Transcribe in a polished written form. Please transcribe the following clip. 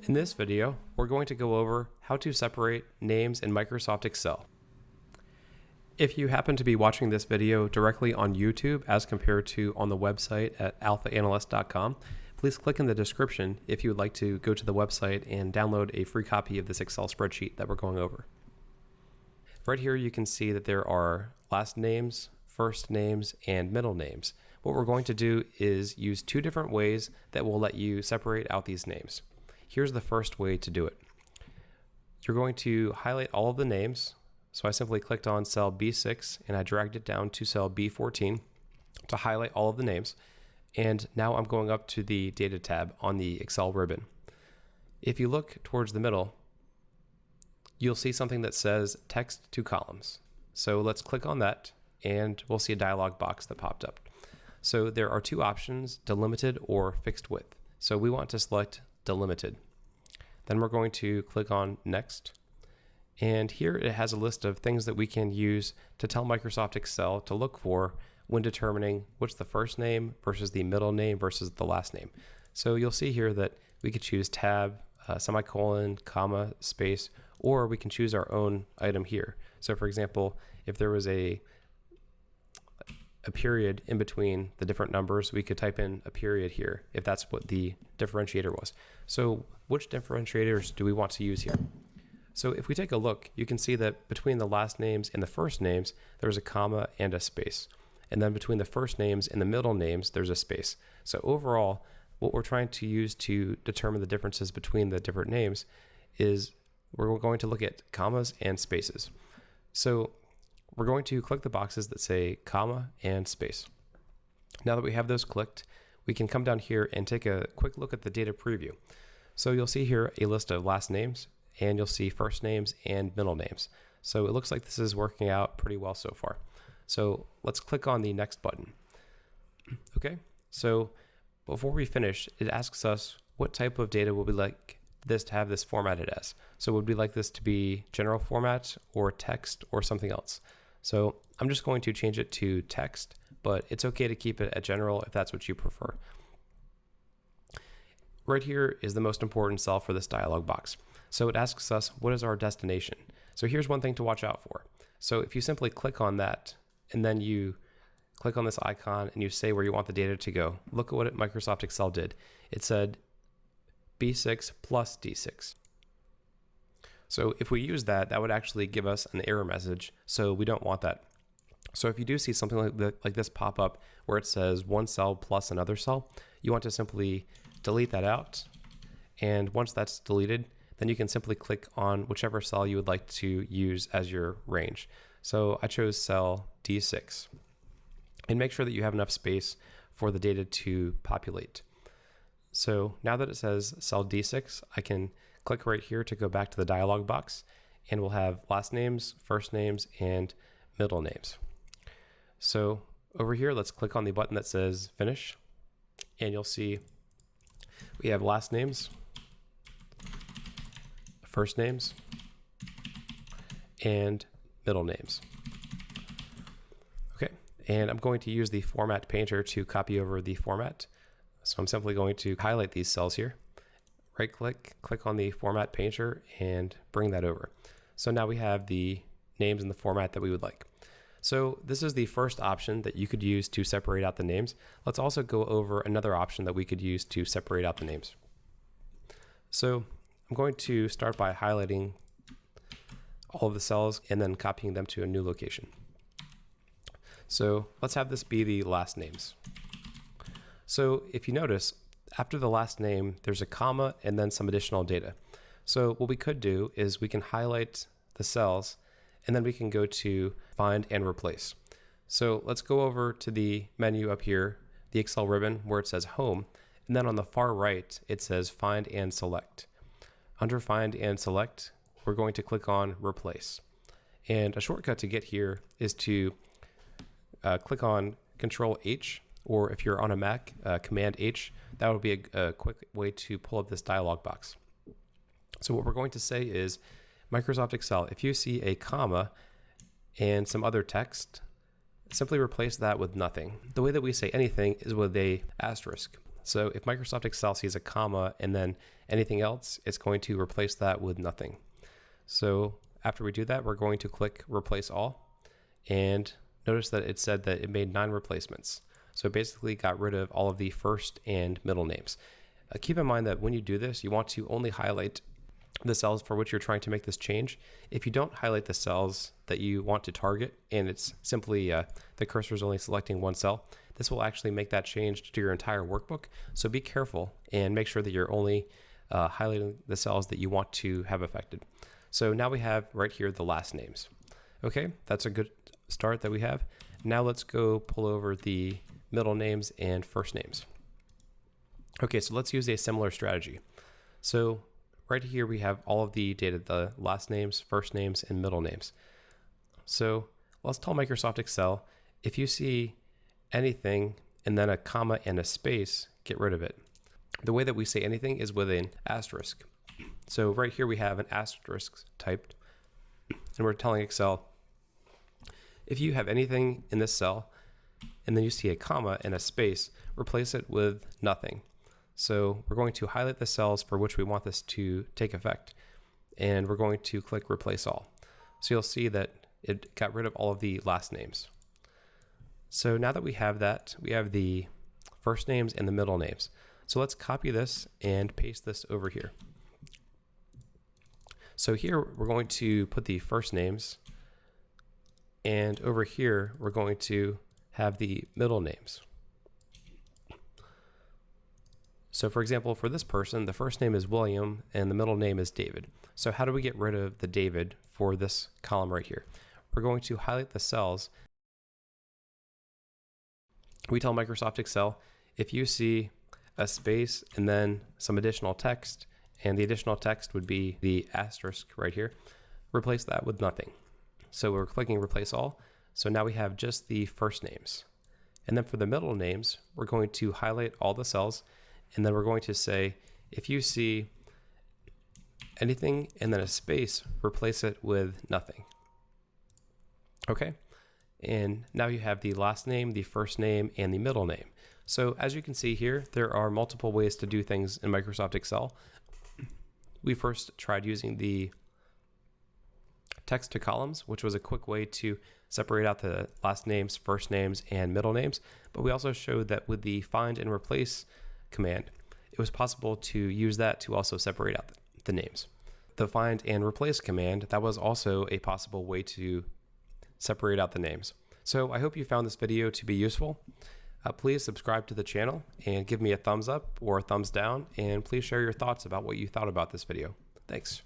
In this video, we're going to go over how to separate names in Microsoft Excel. If you happen to be watching this video directly on YouTube as compared to on the website at alphaanalyst.com, please click in the description if you would like to go to the website and download a free copy of this Excel spreadsheet that we're going over. Right here you can see that there are last names, first names, and middle names. What we're going to do is use two different ways that will let you separate out these names. Here's the first way to do it. You're going to highlight all of the names. So I simply clicked on cell B6 and I dragged it down to cell B14 to highlight all of the names. And now I'm going up to the Data tab on the Excel ribbon. If you look towards the middle, you'll see something that says Text to Columns. So let's click on that and we'll see a dialog box that popped up. So there are two options, delimited or fixed width. So we want to select delimited. Then we're going to click on Next. And here it has a list of things that we can use to tell Microsoft Excel to look for when determining what's the first name versus the middle name versus the last name. So you'll see here that we could choose tab, semicolon, comma, space, or we can choose our own item here. So for example, if there was a period in between the different numbers, we could type in a period here if that's what the differentiator was. So which differentiators do we want to use here? So if we take a look, you can see that between the last names and the first names, there's a comma and a space. And then between the first names and the middle names, there's a space. So overall, what we're trying to use to determine the differences between the different names is we're going to look at commas and spaces. So we're going to click the boxes that say comma and space. Now that we have those clicked, we can come down here and take a quick look at the data preview. So you'll see here a list of last names, and you'll see first names and middle names. So it looks like this is working out pretty well so far. So let's click on the next button. Okay, so before we finish, it asks us what type of data would we like this to have this formatted as. So would we like this to be general format or text or something else? So I'm just going to change it to text, but it's okay to keep it at general if that's what you prefer. Right here is the most important cell for this dialog box. So it asks us, what is our destination? So here's one thing to watch out for. So if you simply click on that and then you click on this icon and you say where you want the data to go, look at what Microsoft Excel did. It said B6 plus D6. So if we use that, that would actually give us an error message. So we don't want that. So if you do see something like this pop up where it says one cell plus another cell, you want to simply delete that out. And once that's deleted, then you can simply click on whichever cell you would like to use as your range. So I chose cell D6. And make sure that you have enough space for the data to populate. So now that it says cell D6, I can click right here to go back to the dialog box, and we'll have last names, first names, and middle names. So over here, let's click on the button that says Finish, and you'll see we have last names, first names, and middle names. Okay, and I'm going to use the Format Painter to copy over the format. So I'm simply going to highlight these cells here, right click, click on the Format Painter, and bring that over. So now we have the names in the format that we would like. So this is the first option that you could use to separate out the names. Let's also go over another option that we could use to separate out the names. So I'm going to start by highlighting all of the cells and then copying them to a new location. So let's have this be the last names. So if you notice, after the last name, there's a comma and then some additional data. So what we could do is we can highlight the cells and then we can go to Find and Replace. So let's go over to the menu up here, the Excel ribbon where it says Home, and then on the far right, it says Find and Select. Under Find and Select, we're going to click on Replace. And a shortcut to get here is to click on Control H, or if you're on a Mac, Command H. That would be a quick way to pull up this dialog box. So what we're going to say is, Microsoft Excel, if you see a comma and some other text, simply replace that with nothing. The way that we say anything is with a asterisk. So if Microsoft Excel sees a comma and then anything else, it's going to replace that with nothing. So after we do that, we're going to click Replace All, and notice that it said that it made 9 replacements. So it basically got rid of all of the first and middle names. Keep in mind that when you do this, you want to only highlight the cells for which you're trying to make this change. If you don't highlight the cells that you want to target, and it's simply the cursor is only selecting one cell, this will actually make that change to your entire workbook. So be careful and make sure that you're only highlighting the cells that you want to have affected. So now we have right here the last names. Okay, that's a good start that we have. Now let's go pull over the middle names and first names. Okay, so let's use a similar strategy. So right here we have all of the data, the last names, first names, and middle names. So let's tell Microsoft Excel, if you see anything and then a comma and a space, get rid of it. The way that we say anything is with an asterisk. So right here we have an asterisk typed, and we're telling Excel, if you have anything in this cell and then you see a comma and a space, replace it with nothing. So we're going to highlight the cells for which we want this to take effect, and we're going to click Replace All. So you'll see that it got rid of all of the last names. So now that we have that, we have the first names and the middle names. So let's copy this and paste this over here. So here we're going to put the first names, and over here we're going to have the middle names. So for example, for this person, the first name is William and the middle name is David. So how do we get rid of the David for this column right here? We're going to highlight the cells. We tell Microsoft Excel, if you see a space and then some additional text, and the additional text would be the asterisk right here, replace that with nothing. So we're clicking Replace All. So now we have just the first names. And then for the middle names, we're going to highlight all the cells, and then we're going to say, if you see anything and then a space, replace it with nothing. Okay, and now you have the last name, the first name, and the middle name. So as you can see here, there are multiple ways to do things in Microsoft Excel. We first tried using the text to columns, which was a quick way to separate out the last names, first names, and middle names. But we also showed that with the find and replace command, it was possible to use that to also separate out the names. The find and replace command, that was also a possible way to separate out the names. So I hope you found this video to be useful. Please subscribe to the channel and give me a thumbs up or a thumbs down, and please share your thoughts about what you thought about this video. Thanks.